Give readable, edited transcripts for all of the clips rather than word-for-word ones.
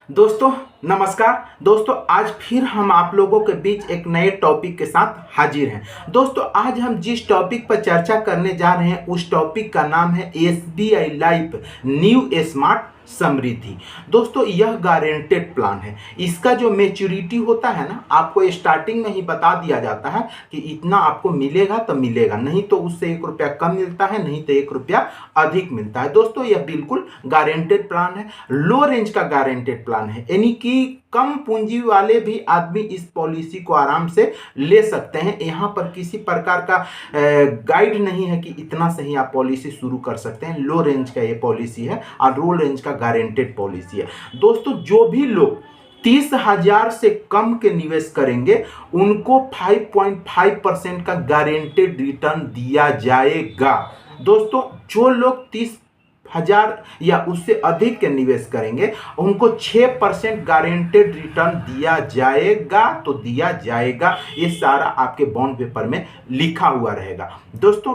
दोस्तों नमस्कार। दोस्तों आज फिर हम आप लोगों के बीच एक नए टॉपिक के साथ हाजिर हैं। दोस्तों आज हम जिस टॉपिक पर चर्चा करने जा रहे हैं उस टॉपिक का नाम है एसबीआई लाइफ न्यू स्मार्ट समृद्धि। दोस्तों यह गारंटेड प्लान है। इसका जो मैच्योरिटी होता है ना, आपको स्टार्टिंग में ही बता दिया जाता है कि इतना आपको मिलेगा तो मिलेगा, नहीं तो उससे 1 रुपया कम मिलता है, नहीं तो 1 रुपया अधिक मिलता है। दोस्तों यह बिल्कुल गारंटेड प्लान है, लो रेंज का गारंटेड प्लान है, यानी कि कम पूंजी वाले भी आदमी इस पॉलिसी को आराम से ले सकते हैं। यहाँ पर किसी प्रकार का गाइड नहीं है कि इतना से ही आप पॉलिसी शुरू कर सकते हैं। लो रेंज का ये पॉलिसी है और लो रेंज का गारंटेड पॉलिसी है। दोस्तों जो भी लोग 30,000 से कम के निवेश करेंगे उनको 5.5% का गारंटेड रिटर्न दिया जाएगा। दोस्तों जो लोग 30,000 या उससे अधिक के निवेश करेंगे उनको 6% गारंटेड रिटर्न दिया जाएगा। तो दिया जाएगा, ये सारा आपके बॉन्ड पेपर में लिखा हुआ रहेगा। दोस्तों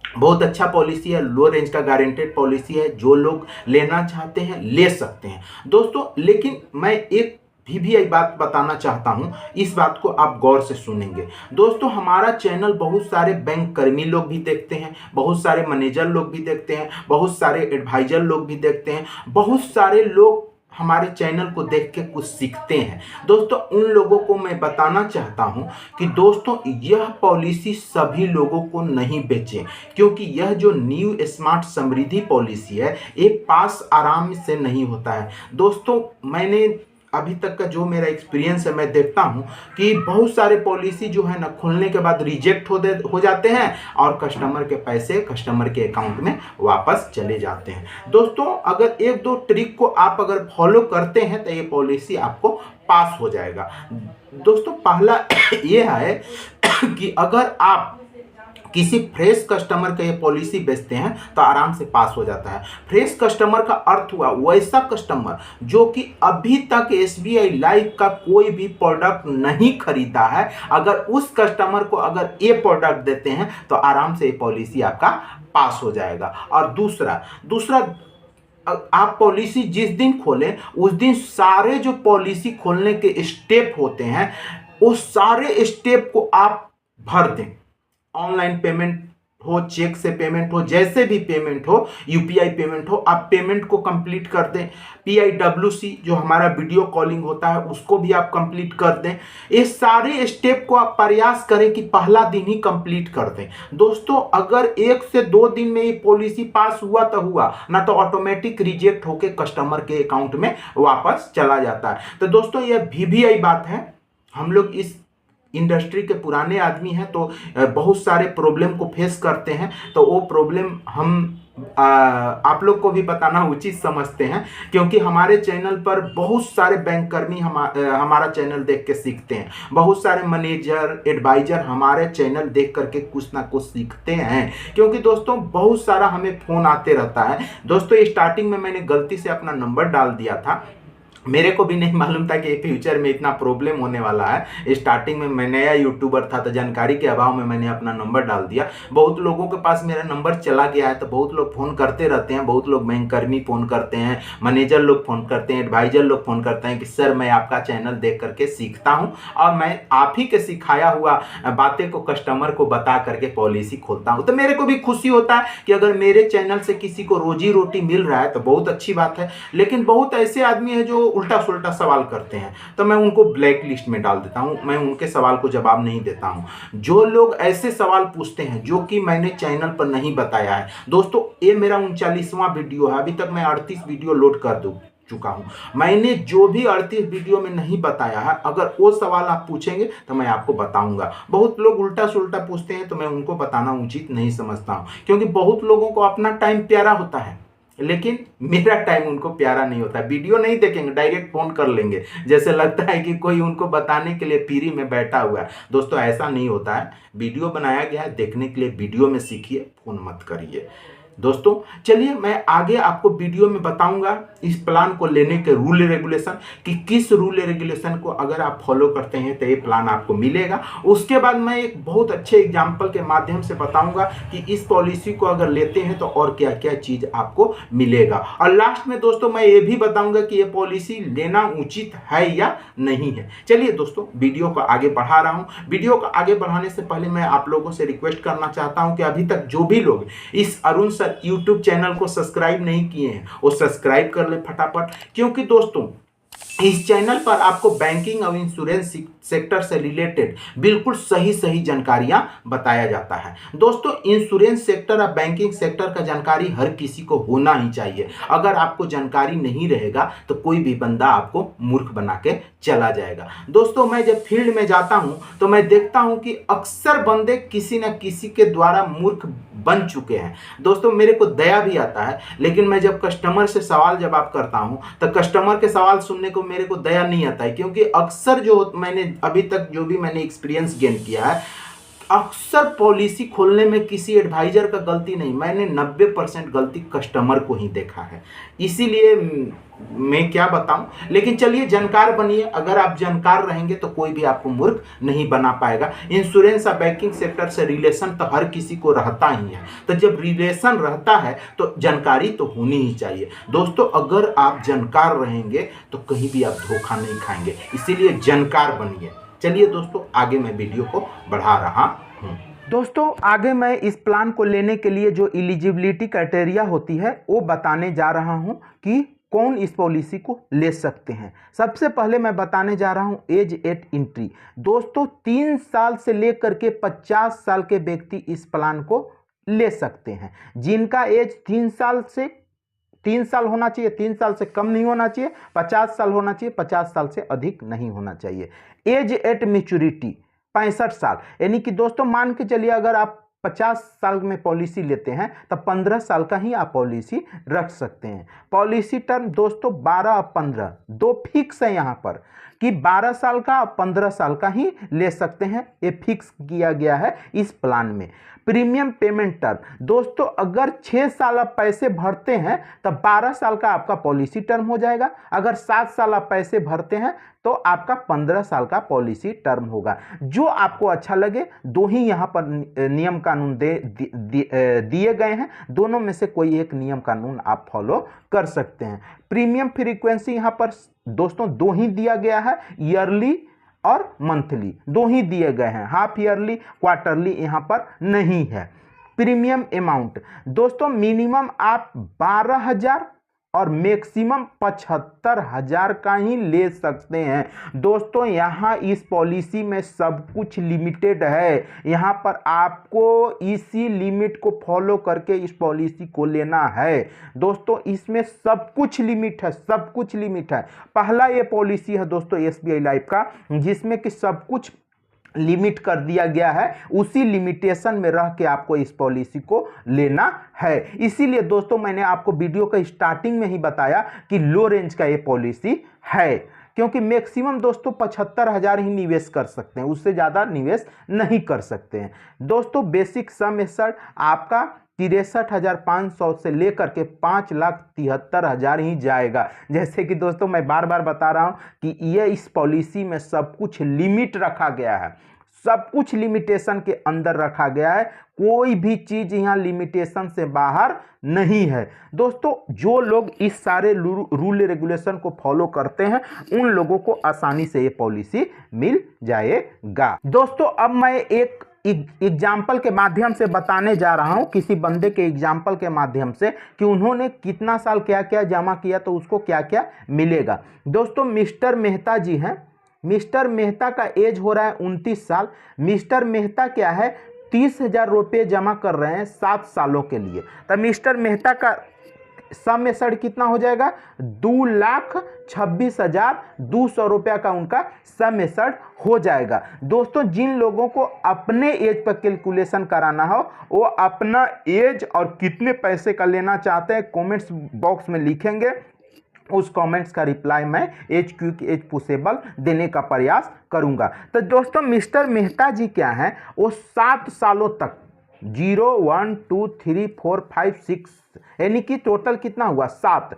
बहुत अच्छा पॉलिसी है, लो रेंज का गारंटेड पॉलिसी है। जो लोग लेना चाहते हैं ले सकते हैं दोस्तों। लेकिन मैं एक भी बात बताना चाहता हूं, इस बात को आप गौर से सुनेंगे। दोस्तों हमारा चैनल बहुत सारे बैंक कर्मी लोग भी देखते हैं, बहुत सारे मैनेजर लोग भी देखते हैं, बहुत सारे एडवाइजर लोग भी देखते हैं, बहुत सारे लोग हमारे चैनल को देख के कुछ सीखते हैं। दोस्तों उन लोगों को मैं बताना चाहता हूं कि दोस्तों यह पॉलिसी सभी लोगों को नहीं बेचें, क्योंकि यह जो न्यू स्मार्ट समृद्धि पॉलिसी है ये पास आराम से नहीं होता है। दोस्तों मैंने अभी तक का जो मेरा एक्सपीरियंस है, मैं देखता हूं कि बहुत सारे पॉलिसी जो है ना खोलने के बाद रिजेक्ट हो जाते हैं और कस्टमर के पैसे कस्टमर के अकाउंट में वापस चले जाते हैं। दोस्तों अगर 1-2 ट्रिक को आप अगर फॉलो करते हैं तो ये पॉलिसी आपको पास हो जाएगा। दोस्तों पहला ये है कि अगर आप किसी फ्रेश कस्टमर का ये पॉलिसी बेचते हैं तो आराम से पास हो जाता है। फ्रेश कस्टमर का अर्थ हुआ वैसा कस्टमर जो कि अभी तक एसबीआई लाइफ का कोई भी प्रोडक्ट नहीं खरीदा है। अगर उस कस्टमर को अगर ये प्रोडक्ट देते हैं तो आराम से ये पॉलिसी आपका पास हो जाएगा। और दूसरा आप पॉलिसी जिस दिन खोलें उस दिन सारे जो पॉलिसी खोलने के स्टेप होते हैं उस सारे स्टेप को आप भर दें। ऑनलाइन पेमेंट हो, चेक से पेमेंट हो, जैसे भी पेमेंट हो, यूपीआई पेमेंट हो, आप पेमेंट को कंप्लीट कर दें। PIWC जो हमारा वीडियो कॉलिंग होता है उसको भी आप कंप्लीट कर दें। ये सारे स्टेप को आप प्रयास करें कि पहला दिन ही कंप्लीट कर दें। दोस्तों अगर 1 से 2 दिन में ये पॉलिसी पास हुआ तो हुआ, ना तो ऑटोमेटिक रिजेक्ट होकर कस्टमर के अकाउंट में वापस चला जाता है। तो दोस्तों यह भी बात है। हम लोग इस इंडस्ट्री के पुराने आदमी हैं तो बहुत सारे प्रॉब्लम को फेस करते हैं, तो वो प्रॉब्लम हम आप लोग को भी बताना उचित समझते हैं, क्योंकि हमारे चैनल पर बहुत सारे बैंक कर्मी हमारा चैनल देख के सीखते हैं। बहुत सारे मैनेजर एडवाइजर हमारे चैनल देख करके कुछ ना कुछ सीखते हैं, क्योंकि दोस्तों बहुत सारा हमें फ़ोन आते रहता है। दोस्तों स्टार्टिंग में मैंने गलती से अपना नंबर डाल दिया था, मेरे को भी नहीं मालूम था कि फ्यूचर में इतना प्रॉब्लम होने वाला है। स्टार्टिंग में मैं नया यूट्यूबर था तो जानकारी के अभाव में मैंने अपना नंबर डाल दिया। बहुत लोगों के पास मेरा नंबर चला गया है, तो बहुत लोग फ़ोन करते रहते हैं, बहुत लोग बैंक कर्मी फ़ोन करते हैं, मैनेजर लोग फ़ोन करते हैं, एडवाइजर लोग फ़ोन करते हैं कि सर मैं आपका चैनल देख करके सीखता हूँ और मैं आप ही के सिखाया हुआ बातें को कस्टमर को बता करके पॉलिसी खोलता हूँ। तो मेरे को भी खुशी होता है कि अगर मेरे चैनल से किसी को रोजी रोटी मिल रहा है तो बहुत अच्छी बात है। लेकिन बहुत ऐसे आदमी हैं जो उल्टा सुल्टा सवाल करते हैं, तो मैं उनको ब्लैक लिस्ट में डाल देता हूं। मैं उनके सवाल को जवाब नहीं देता हूं। जो लोग ऐसे सवाल पूछते हैं जो कि मैंने चैनल पर नहीं बताया है, दोस्तों ये मेरा 39वां वीडियो है, अभी तक मैं 38 वीडियो लोड कर चुका हूं। मैंने जो भी 38 वीडियो में नहीं बताया है, अगर वो सवाल आप पूछेंगे तो मैं आपको बताऊंगा। बहुत लोग उल्टा सुल्टा पूछते हैं तो मैं उनको बताना उचित नहीं समझता हूं, क्योंकि बहुत लोगों को अपना टाइम प्यारा होता है लेकिन मेरा टाइम उनको प्यारा नहीं होता। वीडियो नहीं देखेंगे, डायरेक्ट फोन कर लेंगे, जैसे लगता है कि कोई उनको बताने के लिए फ्री में बैठा हुआ है। दोस्तों ऐसा नहीं होता है। वीडियो बनाया गया है देखने के लिए, वीडियो में सीखिए, फोन मत करिए। दोस्तों चलिए मैं आगे आपको वीडियो में बताऊंगा इस प्लान को लेने के रूल रेगुलेशन, कि किस रूल रेगुलेशन को अगर आप फॉलो करते हैं तो ये प्लान आपको मिलेगा। उसके बाद मैं एक बहुत अच्छे एग्जाम्पल के माध्यम से बताऊंगा कि इस पॉलिसी को अगर लेते हैं तो और क्या क्या चीज आपको मिलेगा। और लास्ट में दोस्तों मैं ये भी बताऊंगा कि ये पॉलिसी लेना उचित है या नहीं है। चलिए दोस्तों वीडियो को आगे बढ़ा रहा हूं। वीडियो को आगे बढ़ाने से पहले मैं आप लोगों से रिक्वेस्ट करना चाहता हूं कि अभी तक जो भी लोग इस अरुण सर यूट्यूब चैनल को सब्सक्राइब नहीं किए हैं वो सब्सक्राइब कर ले फटाफट, क्योंकि दोस्तों इस चैनल पर आपको बैंकिंग और इंश्योरेंस सेक्टर से रिलेटेड बिल्कुल सही सही जानकारियां बताया जाता है। दोस्तों इंश्योरेंस सेक्टर और बैंकिंग सेक्टर का जानकारी हर किसी को होना ही चाहिए। अगर आपको जानकारी नहीं रहेगा तो कोई भी बंदा आपको मूर्ख बना के चला जाएगा। दोस्तों मैं जब फील्ड में जाता हूं तो मैं देखता हूं कि अक्सर बंदे किसी न किसी के द्वारा मूर्ख बन चुके हैं। दोस्तों मेरे को दया भी आता है, लेकिन मैं जब कस्टमर से सवाल जवाब करता हूं तो कस्टमर के सवाल सुनने को मेरे को दया नहीं आता है, क्योंकि अक्सर जो मैंने अभी तक जो भी मैंने एक्सपीरियंस गेन किया है, अक्सर पॉलिसी खोलने में किसी एडवाइजर का गलती नहीं, मैंने 90% गलती कस्टमर को ही देखा है। इसीलिए मैं क्या बताऊं, लेकिन चलिए जानकार बनिए। अगर आप जानकार रहेंगे तो कोई भी आपको मूर्ख नहीं बना पाएगा। इंश्योरेंस और बैंकिंग सेक्टर से रिलेशन तो हर किसी को रहता ही है, तो जब रिलेशन रहता है तो जानकारी तो होनी ही चाहिए। दोस्तों अगर आप जानकार रहेंगे तो कहीं भी आप धोखा नहीं खाएंगे, इसीलिए जानकार बनिए। चलिए दोस्तों आगे मैं वीडियो को बढ़ा रहा हूं। दोस्तों आगे मैं इस प्लान को लेने के लिए जो एलिजिबिलिटी क्राइटेरिया होती है वो बताने जा रहा हूं कि कौन इस पॉलिसी को ले सकते हैं। सबसे पहले मैं बताने जा रहा हूं एज एट एंट्री। दोस्तों 3 साल से लेकर के 50 साल के व्यक्ति इस प्लान को ले सकते हैं। जिनका एज 3 साल होना चाहिए, 3 साल से कम नहीं होना चाहिए, 50 साल होना चाहिए, 50 साल से अधिक नहीं होना चाहिए। एज एट मैच्योरिटी 65 साल, यानी कि दोस्तों मान के चलिए अगर आप 50 साल में पॉलिसी लेते हैं तो 15 साल का ही आप पॉलिसी रख सकते हैं। पॉलिसी टर्म दोस्तों 12 और 15 दो फिक्स है यहाँ पर कि 12 साल का और 15 साल का ही ले सकते हैं, ये फिक्स किया गया है इस प्लान में। प्रीमियम पेमेंट टर्म दोस्तों अगर 6 साल आप पैसे भरते हैं तो 12 साल का आपका पॉलिसी टर्म हो जाएगा। अगर 7 साल आप पैसे भरते हैं तो आपका 15 साल का पॉलिसी टर्म होगा। जो आपको अच्छा लगे, दो ही यहाँ पर नियम कानून दिए गए हैं, दोनों में से कोई एक नियम कानून आप फॉलो कर सकते हैं। प्रीमियम फ्रीक्वेंसी यहाँ पर दोस्तों दो ही दिया गया है, ईयरली और मंथली दो ही दिए गए हैं, हाफ ईयरली क्वार्टरली यहाँ पर नहीं है। प्रीमियम अमाउंट दोस्तों मिनिमम आप 12,000 और मैक्सिमम 75,000 का ही ले सकते हैं। दोस्तों यहाँ इस पॉलिसी में सब कुछ लिमिटेड है, यहाँ पर आपको इसी लिमिट को फॉलो करके इस पॉलिसी को लेना है। दोस्तों इसमें सब कुछ लिमिट है, सब कुछ लिमिट है। पहला ये पॉलिसी है दोस्तों एसबीआई लाइफ का, जिसमें कि सब कुछ लिमिट कर दिया गया है, उसी लिमिटेशन में रह के आपको इस पॉलिसी को लेना है। इसीलिए दोस्तों मैंने आपको वीडियो का स्टार्टिंग में ही बताया कि लो रेंज का ये पॉलिसी है, क्योंकि मैक्सिमम दोस्तों 75,000 ही निवेश कर सकते हैं, उससे ज़्यादा निवेश नहीं कर सकते हैं। दोस्तों बेसिक सम एश्योर्ड आपका 63,500 से लेकर के 5,73,000 ही जाएगा। जैसे कि दोस्तों मैं बार बार बता रहा हूं कि ये इस पॉलिसी में सब कुछ लिमिट रखा गया है, सब कुछ लिमिटेशन के अंदर रखा गया है, कोई भी चीज यहाँ लिमिटेशन से बाहर नहीं है। दोस्तों जो लोग इस सारे रूल रेगुलेशन को फॉलो करते हैं उन लोगों को आसानी से ये पॉलिसी मिल जाएगा। दोस्तों अब मैं एक एग्जाम्पल के माध्यम से बताने जा रहा हूं, किसी बंदे के एग्जाम्पल के माध्यम से कि उन्होंने कितना साल क्या क्या जमा किया तो उसको क्या क्या मिलेगा। दोस्तों मिस्टर मेहता जी हैं, मिस्टर मेहता का एज हो रहा है 29 साल। मिस्टर मेहता क्या है 30,000 रुपये जमा कर रहे हैं 7 सालों के लिए, तो मिस्टर मेहता का सम एश्योर्ड कितना हो जाएगा 2,26,200 रुपया का उनका सम एश्योर्ड हो जाएगा। दोस्तों जिन लोगों को अपने एज पर कैलकुलेशन कराना हो वो अपना एज और कितने पैसे का लेना चाहते हैं कमेंट्स बॉक्स में लिखेंगे, उस कमेंट्स का रिप्लाई मैं एज क्विक एज पुशेबल देने का प्रयास करूंगा। तो दोस्तों मिस्टर मेहता जी क्या हैं, वो 7 सालों तक 0 1 2 3 4 5 6 यानी कि टोटल कितना हुआ 7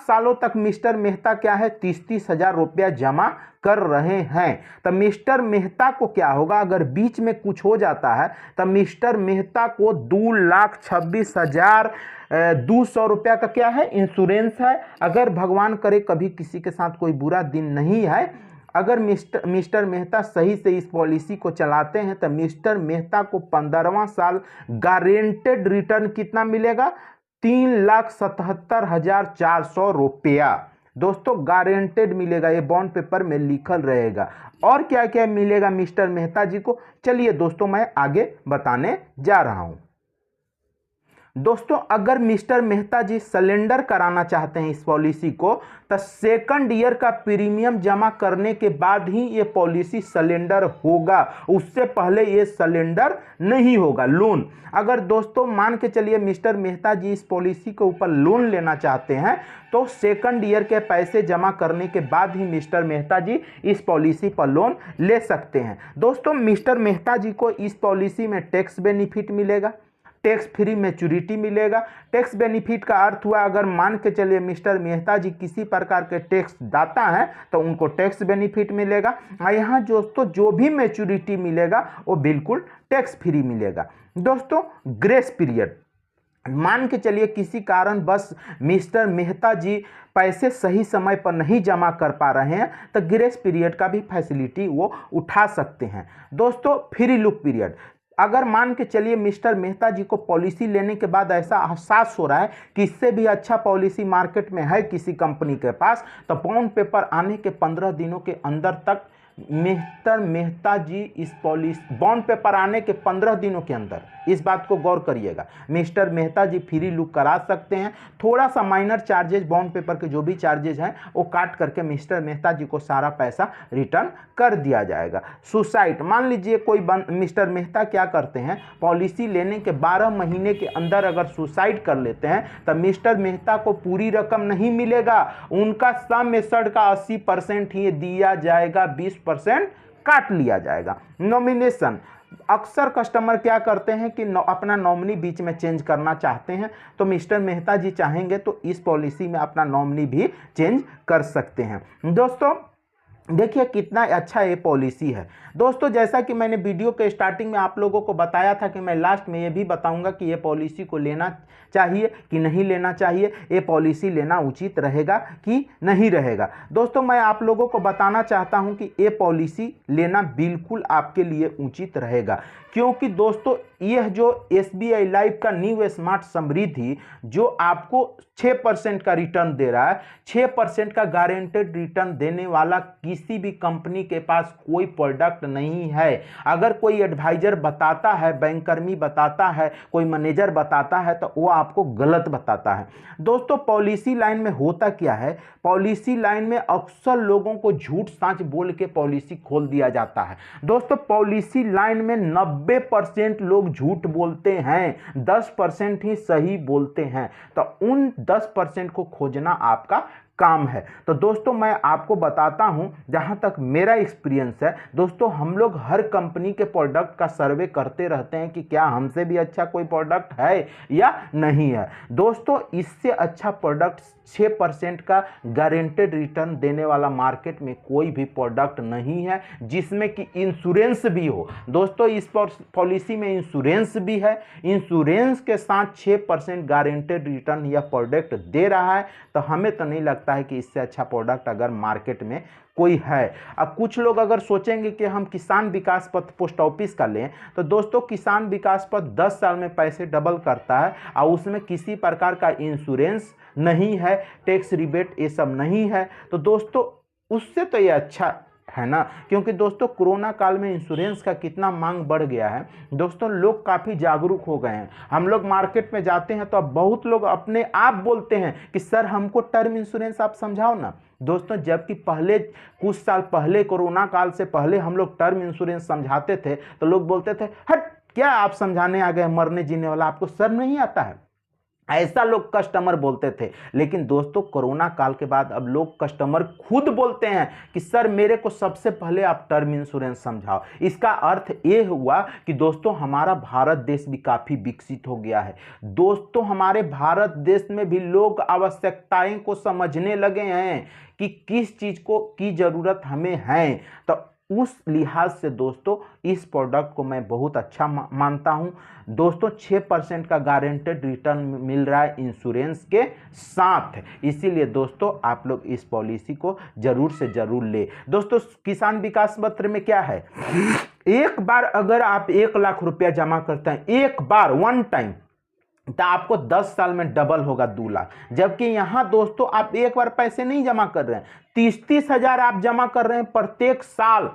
सालों तक मिस्टर मेहता क्या है 30-30 हजार रुपया जमा कर रहे हैं। तो मिस्टर मेहता को क्या होगा अगर बीच में कुछ हो जाता है तो मिस्टर मेहता को 2,26,200 रुपया का क्या है इंश्योरेंस है। अगर भगवान करे कभी किसी के साथ कोई बुरा दिन नहीं है, अगर मिस्टर मेहता सही से इस पॉलिसी को चलाते हैं तो मिस्टर मेहता को 15वां साल गारंटेड रिटर्न कितना मिलेगा 3,77,400 रुपया। दोस्तों गारंटेड मिलेगा, ये बॉन्ड पेपर में लिखल रहेगा। और क्या क्या मिलेगा मिस्टर मेहता जी को, चलिए दोस्तों मैं आगे बताने जा रहा हूं। दोस्तों अगर मिस्टर मेहता जी सरेंडर कराना चाहते हैं इस पॉलिसी को तो सेकंड ईयर का प्रीमियम जमा करने के बाद ही ये पॉलिसी सरेंडर होगा, उससे पहले ये सरेंडर नहीं होगा। लोन अगर दोस्तों मान के चलिए मिस्टर मेहता जी इस पॉलिसी के ऊपर लोन लेना चाहते हैं तो सेकंड ईयर के पैसे जमा करने के बाद ही मिस्टर मेहता जी इस पॉलिसी पर लोन ले सकते हैं। दोस्तों मिस्टर मेहता जी को इस पॉलिसी में टैक्स बेनिफिट मिलेगा, टैक्स फ्री मैच्योरिटी मिलेगा। टैक्स बेनिफिट का अर्थ हुआ अगर मान के चलिए मिस्टर मेहता जी किसी प्रकार के टैक्स दाता हैं तो उनको टैक्स बेनिफिट मिलेगा। और यहाँ दोस्तों जो भी मैच्योरिटी मिलेगा वो बिल्कुल टैक्स फ्री मिलेगा। दोस्तों ग्रेस पीरियड मान के चलिए किसी कारण बस मिस्टर मेहता जी पैसे सही समय पर नहीं जमा कर पा रहे हैं तो ग्रेस पीरियड का भी फैसिलिटी वो उठा सकते हैं। दोस्तों फ्री लुक पीरियड अगर मान के चलिए मिस्टर मेहता जी को पॉलिसी लेने के बाद ऐसा एहसास हो रहा है कि इससे भी अच्छा पॉलिसी मार्केट में है किसी कंपनी के पास, तो बॉन्ड पेपर आने के 15 दिनों के अंदर तक मिस्टर मेहता जी इस पॉलिसी बॉन्ड पेपर आने के 15 दिनों के अंदर, इस बात को गौर करिएगा, मिस्टर मेहता जी फ्री लुक करा सकते हैं। थोड़ा सा माइनर चार्जेस बॉन्ड पेपर के जो भी चार्जेस हैं वो काट करके मिस्टर मेहता जी को सारा पैसा रिटर्न कर दिया जाएगा। सुसाइड मान लीजिए कोई मिस्टर मेहता क्या करते हैं पॉलिसी लेने के 12 महीने के अंदर अगर सुसाइड कर लेते हैं तो मिस्टर मेहता को पूरी रकम नहीं मिलेगा, उनका सम एश्योर्ड का 80% ही दिया जाएगा, 20% काट लिया जाएगा। नॉमिनेशन अक्सर कस्टमर क्या करते हैं कि अपना नॉमिनी बीच में चेंज करना चाहते हैं, तो मिस्टर मेहता जी चाहेंगे तो इस पॉलिसी में अपना नॉमिनी भी चेंज कर सकते हैं। दोस्तों देखिए कितना अच्छा ये पॉलिसी है। दोस्तों जैसा कि मैंने वीडियो के स्टार्टिंग में आप लोगों को बताया था कि मैं लास्ट में ये भी बताऊंगा कि ये पॉलिसी को लेना चाहिए कि नहीं लेना चाहिए, ये पॉलिसी लेना उचित रहेगा कि नहीं रहेगा। दोस्तों मैं आप लोगों को बताना चाहता हूं कि ये पॉलिसी लेना बिल्कुल आपके लिए उचित रहेगा, क्योंकि दोस्तों यह जो SBI लाइफ का न्यू स्मार्ट समृद्धि जो आपको 6% का रिटर्न दे रहा है, 6% का गारंटेड रिटर्न देने वाला किसी भी कंपनी के पास कोई प्रोडक्ट नहीं है। अगर कोई एडवाइजर बताता है, बैंककर्मी बताता है, कोई मैनेजर बताता है तो वो आपको गलत बताता है। दोस्तों पॉलिसी लाइन में होता क्या है, पॉलिसी लाइन में अक्सर लोगों को झूठ साँच बोल के पॉलिसी खोल दिया जाता है। दोस्तों पॉलिसी लाइन में 90% लोग झूठ बोलते हैं, 10% ही सही बोलते हैं, तो उन 10% को खोजना आपका काम है। तो दोस्तों मैं आपको बताता हूं जहां तक मेरा एक्सपीरियंस है, दोस्तों हम लोग हर कंपनी के प्रोडक्ट का सर्वे करते रहते हैं कि क्या हमसे भी अच्छा कोई प्रोडक्ट है या नहीं है। दोस्तों इससे अच्छा प्रोडक्ट 6% का गारंटेड रिटर्न देने वाला मार्केट में कोई भी प्रोडक्ट नहीं है जिसमें कि इंश्योरेंस भी हो। दोस्तों इस पॉलिसी में इंश्योरेंस भी है, इंश्योरेंस के साथ 6% गारंटेड रिटर्न यह प्रोडक्ट दे रहा है, तो हमें तो नहीं लगता है कि इससे अच्छा प्रोडक्ट अगर मार्केट में कोई है। अब कुछ लोग अगर सोचेंगे कि हम किसान विकास पत्र पोस्ट ऑफिस का लें, तो दोस्तों किसान विकास पत्र 10 साल में पैसे डबल करता है और उसमें किसी प्रकार का इंश्योरेंस नहीं है, टैक्स रिबेट ये सब नहीं है, तो दोस्तों उससे तो ये अच्छा है ना। क्योंकि दोस्तों कोरोना काल में इंश्योरेंस का कितना मांग बढ़ गया है, दोस्तों लोग काफ़ी जागरूक हो गए हैं। हम लोग मार्केट में जाते हैं तो अब बहुत लोग अपने आप बोलते हैं कि सर हमको टर्म इंश्योरेंस आप समझाओ ना। दोस्तों जबकि पहले कुछ साल पहले कोरोना काल से पहले हम लोग टर्म इंश्योरेंस समझाते थे तो लोग बोलते थे हट क्या आप समझाने आ गए, मरने जीने वाला, आपको शर्म नहीं आता है। ऐसा लोग कस्टमर बोलते थे। लेकिन दोस्तों कोरोना काल के बाद अब लोग कस्टमर खुद बोलते हैं कि सर मेरे को सबसे पहले आप टर्म इंश्योरेंस समझाओ। इसका अर्थ ये हुआ कि दोस्तों हमारा भारत देश भी काफ़ी विकसित हो गया है। दोस्तों हमारे भारत देश में भी लोग आवश्यकताएं को समझने लगे हैं कि किस चीज़ को की ज़रूरत हमें है। तो उस लिहाज से दोस्तों इस प्रोडक्ट को मैं बहुत अच्छा मानता हूं। दोस्तों 6% का गारंटेड रिटर्न मिल रहा है इंश्योरेंस के साथ, इसीलिए दोस्तों आप लोग इस पॉलिसी को जरूर से जरूर ले। दोस्तों किसान विकास पत्र में क्या है, एक बार अगर आप 1 लाख रुपया जमा करते हैं एक बार वन टाइम, तो आपको 10 साल में डबल होगा 2 लाख। जबकि यहां दोस्तों आप एक बार पैसे नहीं जमा कर रहे हैं, 30-30 हजार आप जमा कर रहे हैं प्रत्येक साल,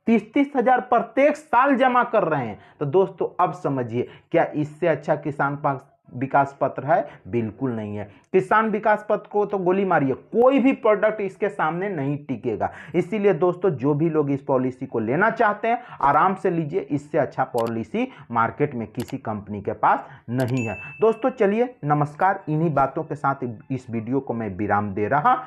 30-30 हजार प्रत्येक साल जमा कर रहे हैं। तो दोस्तों अब समझिए क्या इससे अच्छा किसान विकास पत्र है? बिल्कुल नहीं है। किसान विकास पत्र को तो गोली मारिए, कोई भी प्रोडक्ट इसके सामने नहीं टिकेगा। इसीलिए दोस्तों जो भी लोग इस पॉलिसी को लेना चाहते हैं आराम से लीजिए, इससे अच्छा पॉलिसी मार्केट में किसी कंपनी के पास नहीं है। दोस्तों चलिए नमस्कार, इन्हीं बातों के साथ इस वीडियो को मैं विराम दे रहा हूं।